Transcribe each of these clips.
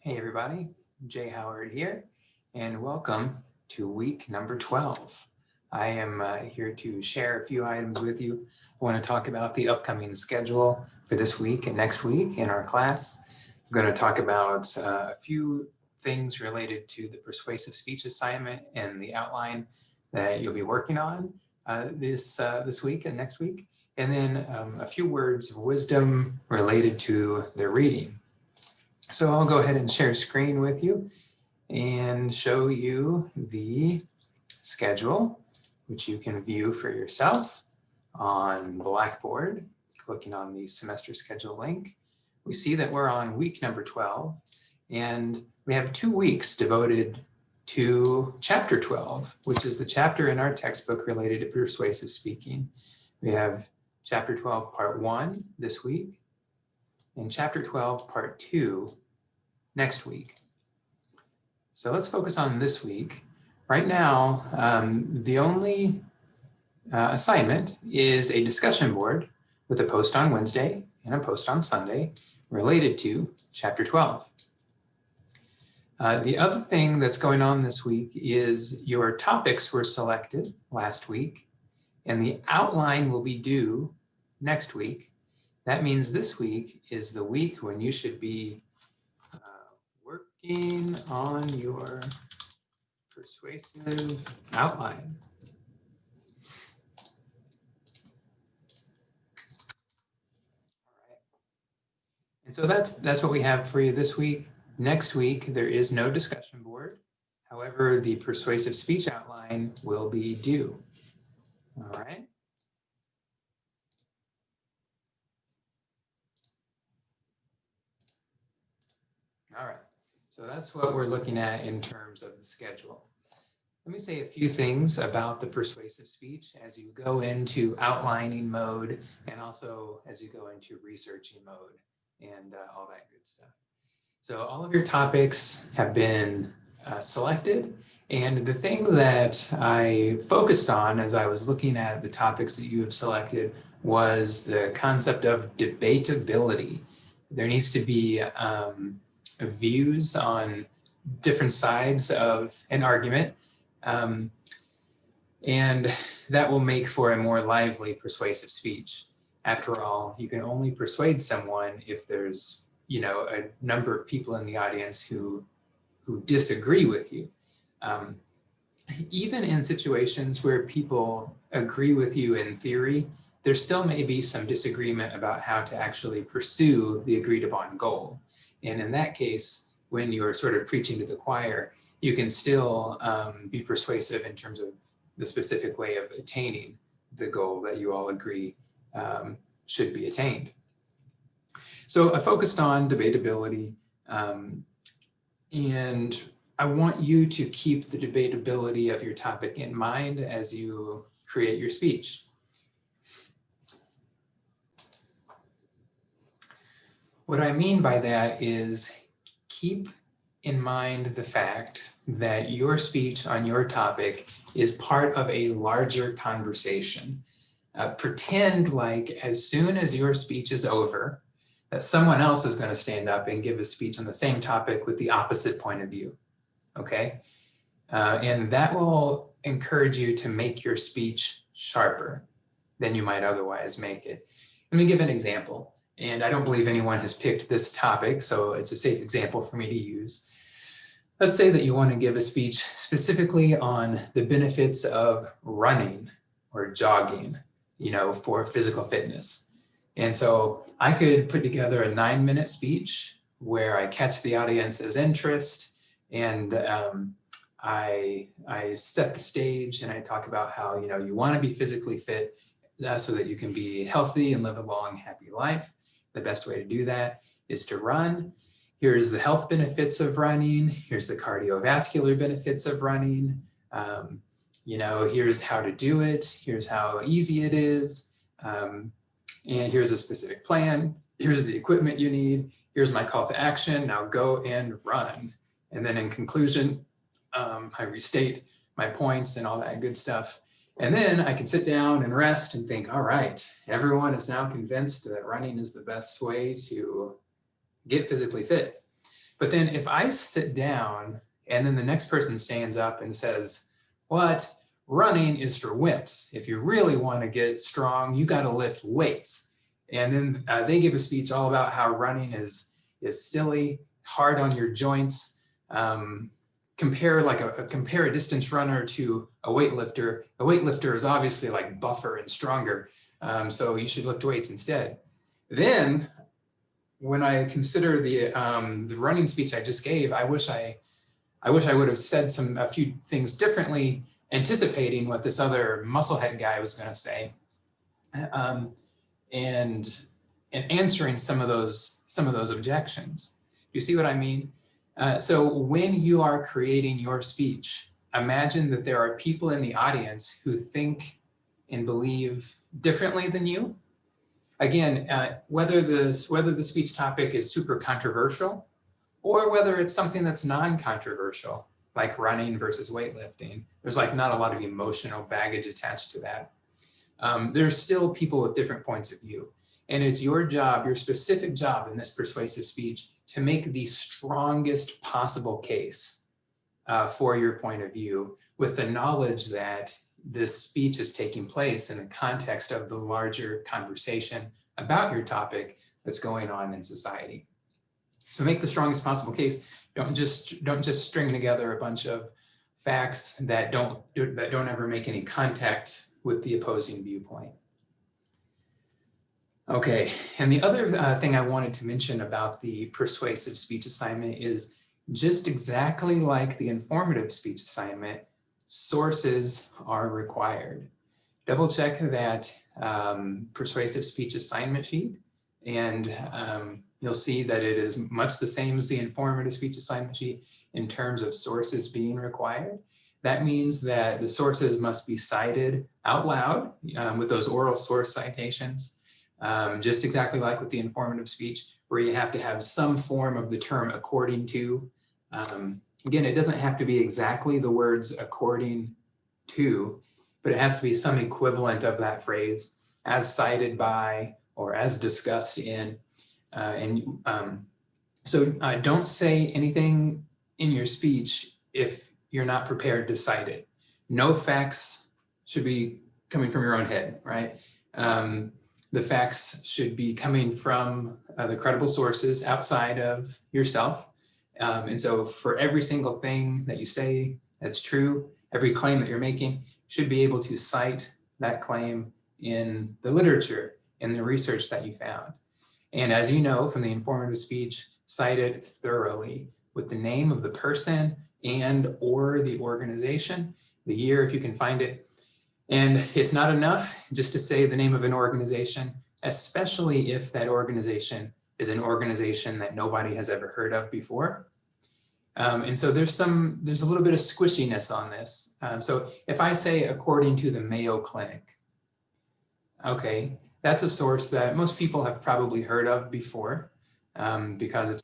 Hey everybody, Jay Howard here, and welcome to week number 12. I am here to share a few items with you. I want to talk about the upcoming schedule for this week and next week in our class. I'm going to talk about a few things related to the persuasive speech assignment and the outline that you'll be working on this week and next week, and then a few words of wisdom related to the reading. So I'll go ahead and share screen with you and show you the schedule, which you can view for yourself on Blackboard, clicking on the semester schedule link. We see that we're on week number 12, and we have 2 weeks devoted to chapter 12, which is the chapter in our textbook related to persuasive speaking. We have chapter 12, part 1 this week, and chapter 12, part 2 next week. So let's focus on this week. Right now, the only assignment is a discussion board with a post on Wednesday and a post on Sunday related to chapter 12. The other thing that's going on this week is your topics were selected last week, and the outline will be due next week. That means this week is the week when you should be working on your persuasive outline. All right. And so that's what we have for you this week. Next week, there is no discussion board. However, the persuasive speech outline will be due. All right. All right, so that's what we're looking at in terms of the schedule. Let me say a few things about the persuasive speech as you go into outlining mode and also as you go into researching mode and all that good stuff. So all of your topics have been selected, and the thing that I focused on as I was looking at the topics that you have selected was the concept of debatability. There needs to be views on different sides of an argument, and that will make for a more lively persuasive speech. After all, you can only persuade someone if there's, a number of people in the audience who disagree with you. Even in situations where people agree with you in theory, there still may be some disagreement about how to actually pursue the agreed upon goal. And in that case, when you're sort of preaching to the choir, you can still be persuasive in terms of the specific way of attaining the goal that you all agree should be attained. So I focused on debatability, and I want you to keep the debatability of your topic in mind as you create your speech. What I mean by that is keep in mind the fact that your speech on your topic is part of a larger conversation. Pretend like as soon as your speech is over, that someone else is going to stand up and give a speech on the same topic with the opposite point of view, okay? And that will encourage you to make your speech sharper than you might otherwise make it. Let me give an example. And I don't believe anyone has picked this topic, so it's a safe example for me to use. Let's say that you want to give a speech specifically on the benefits of running or jogging, for physical fitness. And so I could put together a 9-minute speech where I catch the audience's interest, and I set the stage and I talk about how, you want to be physically fit so that you can be healthy and live a long, happy life. The best way to do that is to run. Here's the health benefits of running. Here's the cardiovascular benefits of running. Here's how to do it. Here's how easy it is. And here's a specific plan. Here's the equipment you need. Here's my call to action. Now go and run. And then in conclusion, I restate my points and all that good stuff. And then I can sit down and rest and think, all right, everyone is now convinced that running is the best way to get physically fit. But then if I sit down and then the next person stands up and says, what? Running is for wimps. If you really want to get strong, you got to lift weights. And then they give a speech all about how running is silly, hard on your joints. Compare a distance runner to a weightlifter. A weightlifter is obviously like buffer and stronger, so you should lift weights instead. Then, when I consider the running speech I just gave, I wish I would have said a few things differently, anticipating what this other musclehead guy was going to say, and answering some of those objections. You see what I mean? So when you are creating your speech, imagine that there are people in the audience who think and believe differently than you. Again, whether the speech topic is super controversial or whether it's something that's non-controversial, like running versus weightlifting, there's like not a lot of emotional baggage attached to that. There's still people with different points of view. And it's your job, your specific job in this persuasive speech, to make the strongest possible case for your point of view, with the knowledge that this speech is taking place in the context of the larger conversation about your topic that's going on in society. So make the strongest possible case. Don't just string together a bunch of facts that don't ever make any contact with the opposing viewpoint. Okay, and the other thing I wanted to mention about the persuasive speech assignment is, just exactly like the informative speech assignment, sources are required. Double check that persuasive speech assignment sheet, and you'll see that it is much the same as the informative speech assignment sheet in terms of sources being required. That means that the sources must be cited out loud with those oral source citations. Just exactly like with the informative speech, where you have to have some form of the term according to. Again, it doesn't have to be exactly the words according to, but it has to be some equivalent of that phrase, as cited by or as discussed in. So don't say anything in your speech if you're not prepared to cite it. No facts should be coming from your own head, right? The facts should be coming from the credible sources outside of yourself. And so for every single thing that you say that's true, every claim that you're making, you should be able to cite that claim in the literature, in the research that you found. And as you know from the informative speech, cite it thoroughly with the name of the person and or the organization, the year if you can find it. And it's not enough just to say the name of an organization, especially if that organization is an organization that nobody has ever heard of before. And so there's a little bit of squishiness on this. So if I say according to the Mayo Clinic, okay, that's a source that most people have probably heard of before because it's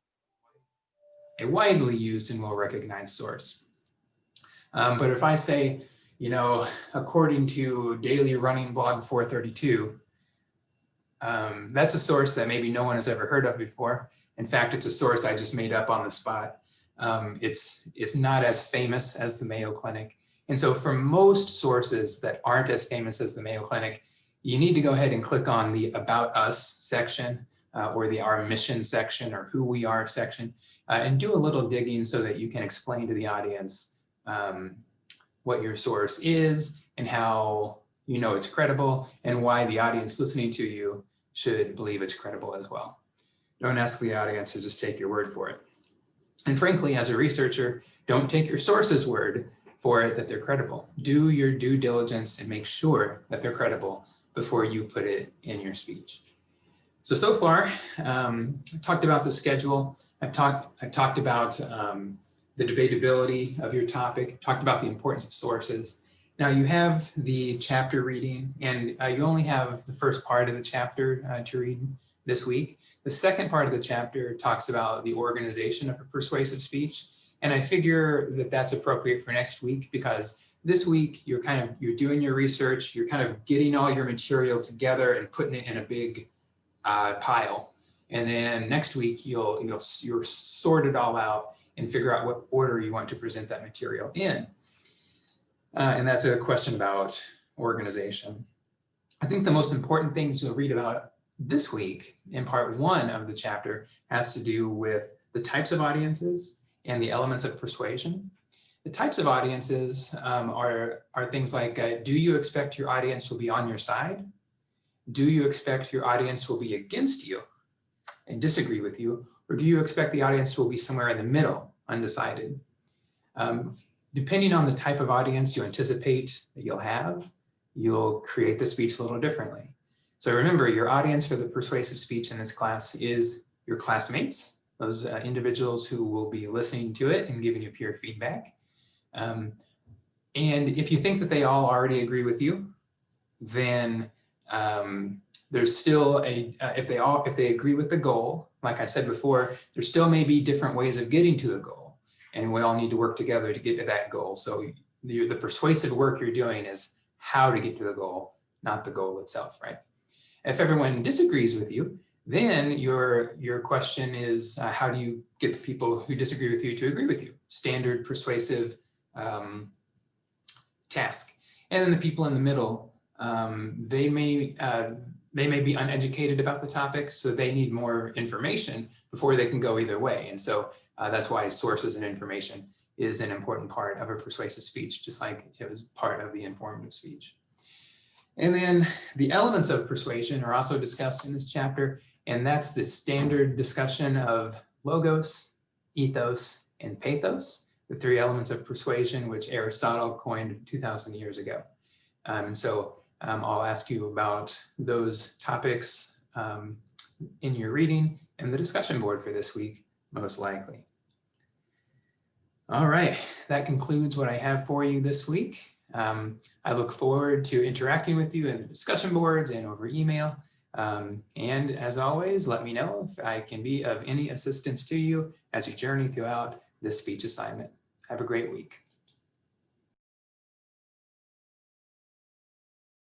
a widely used and well-recognized source. But if I say, according to Daily Running Blog 432, that's a source that maybe no one has ever heard of before. In fact, it's a source I just made up on the spot. It's not as famous as the Mayo Clinic. And so for most sources that aren't as famous as the Mayo Clinic, you need to go ahead and click on the About Us section or the Our Mission section or Who We Are section and do a little digging so that you can explain to the audience what your source is and how you know it's credible and why the audience listening to you should believe it's credible as well. Don't ask the audience to just take your word for it. And frankly, as a researcher, don't take your source's word for it that they're credible. Do your due diligence and make sure that they're credible before you put it in your speech. So far, I've talked about the schedule. I've talked about the debatability of your topic, talked about the importance of sources. Now you have the chapter reading, and you only have the first part of the chapter to read this week. The second part of the chapter talks about the organization of a persuasive speech. And I figure that that's appropriate for next week because this week you're doing your research, you're kind of getting all your material together and putting it in a big pile. And then next week, you'll sort it all out and figure out what order you want to present that material in. And that's a question about organization. I think the most important things you'll read about this week in part 1 of the chapter has to do with the types of audiences and the elements of persuasion. The types of audiences are things like, do you expect your audience will be on your side? Do you expect your audience will be against you and disagree with you? Or do you expect the audience will be somewhere in the middle, undecided? Depending on the type of audience you anticipate that you'll have, you'll create the speech a little differently. So remember, your audience for the persuasive speech in this class is your classmates, those individuals who will be listening to it and giving you peer feedback. And if you think that they all already agree with you, then there's still if they agree with the goal, like I said before, there still may be different ways of getting to the goal. And we all need to work together to get to that goal. So the persuasive work you're doing is how to get to the goal, not the goal itself, right? If everyone disagrees with you, then your question is, how do you get the people who disagree with you to agree with you? Standard persuasive task. And then the people in the middle, they may be uneducated about the topic, so they need more information before they can go either way. And so that's why sources and information is an important part of a persuasive speech, just like it was part of the informative speech. And then the elements of persuasion are also discussed in this chapter, and that's the standard discussion of logos, ethos, and pathos, the 3 elements of persuasion, which Aristotle coined 2,000 years ago. So I'll ask you about those topics in your reading and the discussion board for this week, most likely. All right, that concludes what I have for you this week. I look forward to interacting with you in the discussion boards and over email. And as always, let me know if I can be of any assistance to you as you journey throughout this speech assignment. Have a great week.